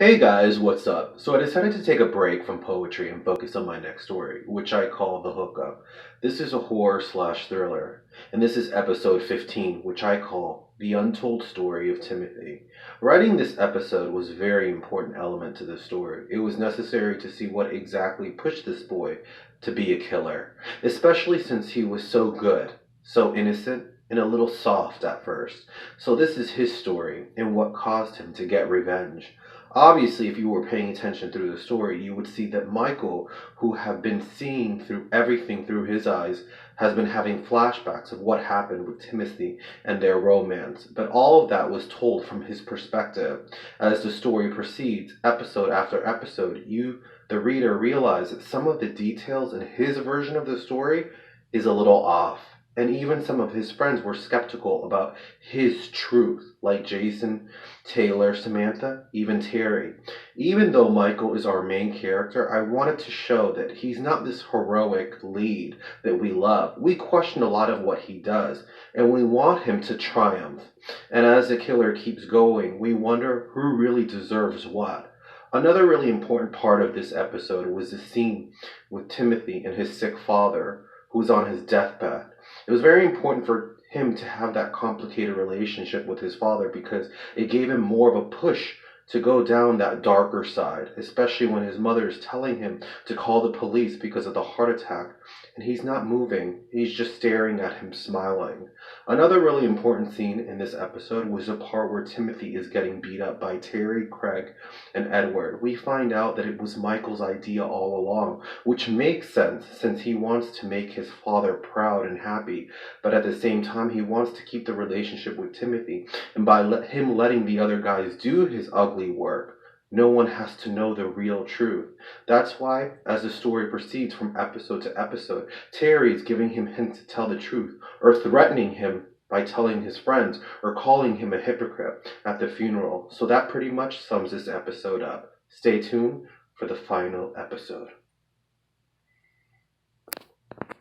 Hey guys, what's up? So I decided to take a break from poetry and focus on my next story, which I call The Hookup. This is a horror slash thriller, and this is episode 15, which I call The Untold Story of Timothy. Writing this episode was a very important element to the story. It was necessary to see what exactly pushed this boy to be a killer, especially since he was so good, so innocent, and a little soft at first. So this is his story and what caused him to get revenge. Obviously, if you were paying attention through the story, you would see that Michael, who have been seeing through everything through his eyes, has been having flashbacks of what happened with Timothy and their romance. But all of that was told from his perspective. As the story proceeds, episode after episode, you, the reader, realize that some of the details in his version of the story is a little off. And even some of his friends were skeptical about his truth, like Jason, Taylor, Samantha, even Terry. Even though Michael is our main character, I wanted to show that he's not this heroic lead that we love. We question a lot of what he does, and we want him to triumph. And as the killer keeps going, we wonder who really deserves what. Another really important part of this episode was the scene with Timothy and his sick father, who's on his deathbed. It was very important for him to have that complicated relationship with his father because it gave him more of a push to go down that darker side, especially when his mother is telling him to call the police because of the heart attack, and he's not moving. He's just staring at him, smiling. Another really important scene in this episode was the part where Timothy is getting beat up by Terry, Craig, and Edward. We find out that it was Michael's idea all along, which makes sense since he wants to make his father proud and happy, but at the same time, he wants to keep the relationship with Timothy. And by him letting the other guys do his ugly work, no one has to know the real truth. That's why, as the story proceeds from episode to episode, Terry is giving him hints to tell the truth, or threatening him by telling his friends, or calling him a hypocrite at the funeral. So that pretty much sums this episode up. Stay tuned for the final episode.